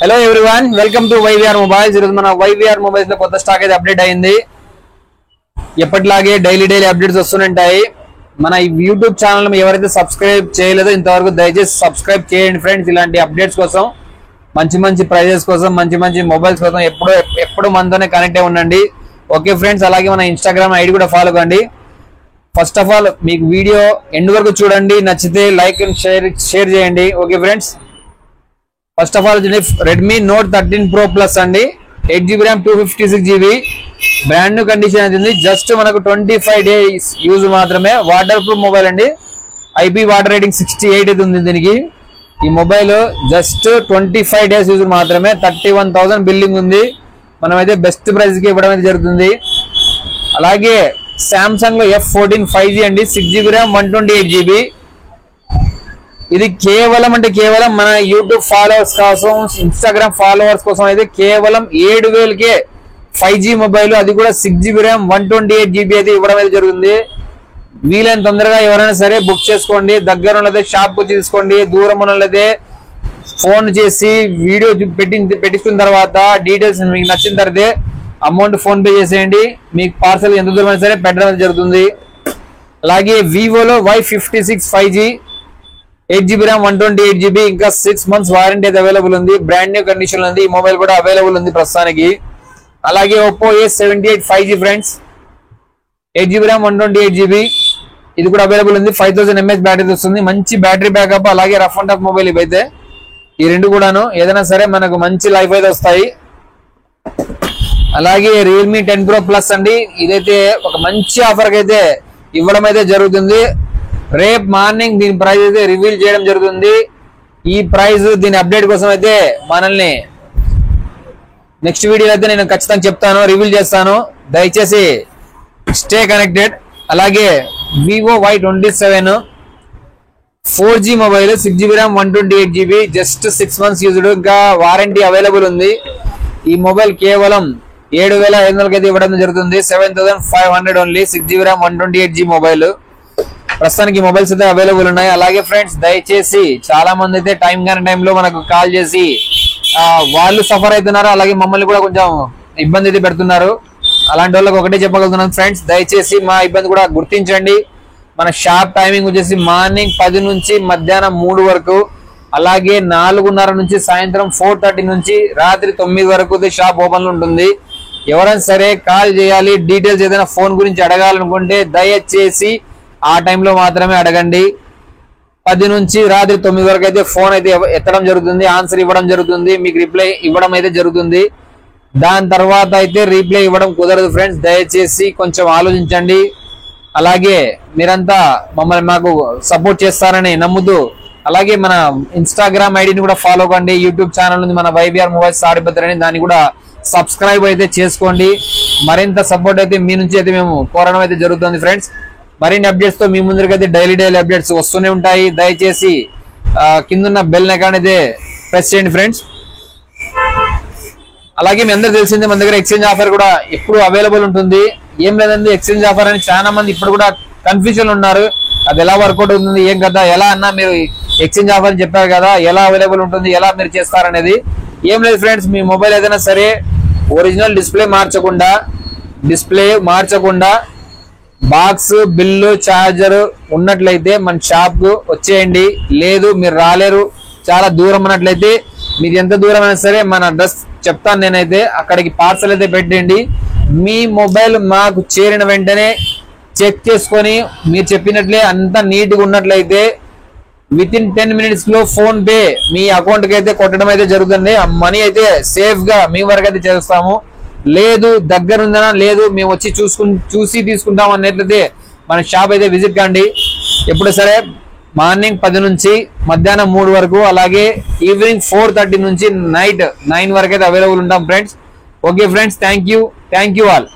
Hello everyone, welcome to YVR mobiles. ఈరోజు మన YVR mobiles లో కొత్త స్టాక్ అయితే అప్డేట్ అయింది. ఎప్పటిలాగే డైలీ అప్డేట్స్ వస్తుంటాయి. మన యూట్యూబ్ ఛానల్ ఎవరైతే సబ్స్క్రైబ్ చేయలేదో ఇంతవరకు దయచేసి సబ్స్క్రైబ్ చేయండి ఫ్రెండ్స్. ఇలాంటి అప్డేట్స్ కోసం, మంచి ప్రైజెస్ కోసం, మంచి మొబైల్స్ కోసం ఎప్పుడు మనతోనే కనెక్ట్ అయి ఉండండి. ఓకే ఫ్రెండ్స్, అలాగే మన ఇన్స్టాగ్రామ్ ఐడి కూడా ఫాలో కండి. ఫస్ట్ ఆఫ్ ఆల్ మీకు వీడియో ఎండ్ వరకు చూడండి, నచ్చితే లైక్ అండ్ షేర్ చేయండి. Okay friends, first of all Redmi note 13 Pro Plus అండి, 8GB RAM 256GB brand new condition అవుతుంది. జస్ట్ మనకు 25 days యూజ్ మాత్రమే. వాటర్ ప్రూఫ్ మొబైల్ అండి, IP వాటర్ రేటింగ్ 68 అయితే ఉంది దీనికి. ఈ మొబైల్ జస్ట్ 25 days యూజ్ మాత్రమే. 31,000 బిల్లింగ్ ఉంది. మనమైతే బెస్ట్ ప్రైస్ కి ఇవ్వడం అయితే జరుగుతుంది. అలాగే సామ్సంగ్ లో F14 5G అండి, 6GB RAM 128GB. ఇది కేవలం మన యూట్యూబ్ ఫాలోవర్స్ కోసం, ఇన్స్టాగ్రామ్ ఫాలోవర్స్ కోసం అయితే కేవలం 7,000కే 5G మొబైల్, అది కూడా 6GB RAM 128GB అయితే ఇవ్వడం అయితే జరుగుతుంది. వీలైన తొందరగా ఎవరైనా సరే బుక్ చేసుకోండి. దగ్గర ఉన్నదే షాప్ వచ్చి తీసుకోండి, దూరం ఉన్నదే ఫోన్ చేసి వీడియో పెట్టించుకున్న తర్వాత డీటెయిల్స్ మీకు నచ్చిన తర్వాత అమౌంట్ ఫోన్ పే చేసేయండి. మీకు పార్సల్ ఎంత దూరమైనా సరే పెట్టడం జరుగుతుంది. అలాగే వివోలో Y56 5G 8GB RAM 128GB, ఇంకా 6 months వారంటీ అయితే అవైలబుల్ ఉంది. బ్రాండ్ న్యూ కండిషన్ ఉంది. ఈ మొబైల్ కూడా అవైలబుల్ ఉంది ప్రస్తుతానికి. అలాగే Oppo A78 5G friends, 8GB RAM 128GB, ఇది కూడా అవైలబుల్ ఉంది. 5000 mAh బ్యాటరీ వస్తుంది. మంచి బ్యాటరీ బ్యాకప్, అలాగే రఫ్ అండ్ టఫ్ మొబైల్ ఇవైతే. ఈ రెండు కూడాను ఏదైనా సరే మనకు మంచి లైఫ్ అయితే వస్తాయి. అలాగే రియల్మీ 10 Pro Plus అండి, ఇదైతే ఒక మంచి ఆఫర్ అయితే ఇవ్వడం అయితే జరుగుతుంది. రేపు మార్నింగ్ దీని ప్రైస్ అయితే రివీల్ చేయడం జరుగుతుంది. ఈ ప్రైస్ దీని అప్డేట్ కోసం అయితే మనల్ని నెక్స్ట్ వీడియో అయితే నేను ఖచ్చితంగా చెప్తాను, రివీల్ చేస్తాను. దయచేసి స్టే కనెక్టెడ్. అలాగే Vivo Y27 4G mobile, 6GB RAM 128GB, just 6 months used, ఇంకా వారంటీ అవైలబుల్ ఉంది. ఈ మొబైల్ కేవలం 7,500 అయితే ఇవ్వడం జరుగుతుంది. 7,500 only, 6GB RAM 128GB mobile. ప్రస్తుతానికి మొబైల్స్ అయితే అవైలబుల్ ఉన్నాయి. అలాగే ఫ్రెండ్స్, దయచేసి చాలా మంది అయితే టైం కాని టైంలో మనకు కాల్ చేసి వాళ్ళు సఫర్ అవుతున్నారు, అలాగే మమ్మల్ని కూడా కొంచెం ఇబ్బంది అయితే పెడుతున్నారు. అలాంటి వాళ్ళకి ఒకటే చెప్పగలుగుతున్నాను ఫ్రెండ్స్, దయచేసి మా ఇబ్బంది కూడా గుర్తించండి. మన షాప్ టైమింగ్ వచ్చేసి మార్నింగ్ 10 నుంచి మధ్యాహ్నం 3 వరకు, అలాగే 4:30 నుంచి సాయంత్రం 4:30 నుంచి రాత్రి 9 వరకు షాప్ ఓపెన్ లో ఉంటుంది. ఎవరైనా సరే కాల్ చేయాలి, డీటెయిల్స్ ఏదైనా ఫోన్ గురించి అడగాలనుకుంటే దయచేసి ఆ టైంలో మాత్రమే అడగండి. 10 నుంచి రాత్రి 9 వరకు అయితే ఫోన్ అయితే ఎత్తడం జరుగుతుంది, ఆన్సర్ ఇవ్వడం జరుగుతుంది, మీకు రిప్లై ఇవ్వడం అయితే జరుగుతుంది. దాని తర్వాత అయితే రిప్లై ఇవ్వడం కుదరదు ఫ్రెండ్స్, దయచేసి కొంచెం ఆలోచించండి. అలాగే మీరంతా మాకు సపోర్ట్ చేస్తారని నమ్ముతూ, అలాగే మన ఇన్స్టాగ్రామ్ ఐడిని కూడా ఫాలో కండి. యూట్యూబ్ ఛానల్ ఉంది మన వైవిఆర్ మొబైల్స్ తాడిపత్రి అని, దాన్ని కూడా సబ్స్క్రైబ్ అయితే చేసుకోండి. మరింత సపోర్ట్ అయితే మీ నుంచి అయితే మేము కోరడం అయితే జరుగుతుంది ఫ్రెండ్స్. మరిన్ని అప్డేట్స్ తో మీ ముందరికైతే డైలీ అప్డేట్స్ వస్తూనే ఉంటాయి. దయచేసి కిందున్న బెల్ ఐకాన్ అయితే ప్రెస్ చేయండి ఫ్రెండ్స్. అలాగే మీ అందరూ తెలిసిందే, మన దగ్గర ఎక్స్చేంజ్ ఆఫర్ కూడా ఎప్పుడు అవైలబుల్ ఉంటుంది. ఏం లేదండి, ఎక్స్చేంజ్ ఆఫర్ అని చాలా మంది ఇప్పుడు కూడా కన్ఫ్యూజన్ ఉన్నారు. అది ఎలా వర్కౌట్ అవుతుంది, ఏం కదా, ఎలా అన్నా మీరు ఎక్స్చేంజ్ ఆఫర్ అని చెప్పారు కదా, ఎలా అవైలబుల్ ఉంటుంది, ఎలా మీరు చేస్తారనేది. ఏం లేదు ఫ్రెండ్స్, మీ మొబైల్ ఏదైనా సరే ఒరిజినల్ డిస్ప్లే మార్చకుండా బాక్స్, బిల్లు, ఛార్జర్ ఉన్నట్లయితే మన షాప్ కు వచ్చేయండి. లేదు మీరు రాలేరు, చాలా దూరం ఉన్నట్లయితే మీరు ఎంత దూరం అయినా సరే మన అడ్రస్ చెప్తాను నేనైతే, అక్కడికి పార్సల్ అయితే పెట్టండి. మీ మొబైల్ మాకు చేరిన వెంటనే చెక్ చేసుకొని మీరు చెప్పినట్లే అంత నీట్గా ఉన్నట్లయితే వితిన్ 10 minutes లో ఫోన్ పే మీ అకౌంట్ కి అయితే కొట్టడం అయితే జరుగుతుంది. ఆ మనీ అయితే సేఫ్ గా మీ వరకు అయితే చేస్తాము. లేదు దగ్గర ఉందనా, లేదు మేము వచ్చి చూసి తీసుకుంటాం అన్నట్లయితే మన షాప్ అయితే విజిట్ కండి. ఎప్పుడు సరే మార్నింగ్ 10 నుంచి మధ్యాహ్నం 3 వరకు, అలాగే ఈవినింగ్ 4:30 నుంచి నైట్ 9 వరకు అయితే అవైలబుల్ ఉంటాం friends. Okay friends, thank you all.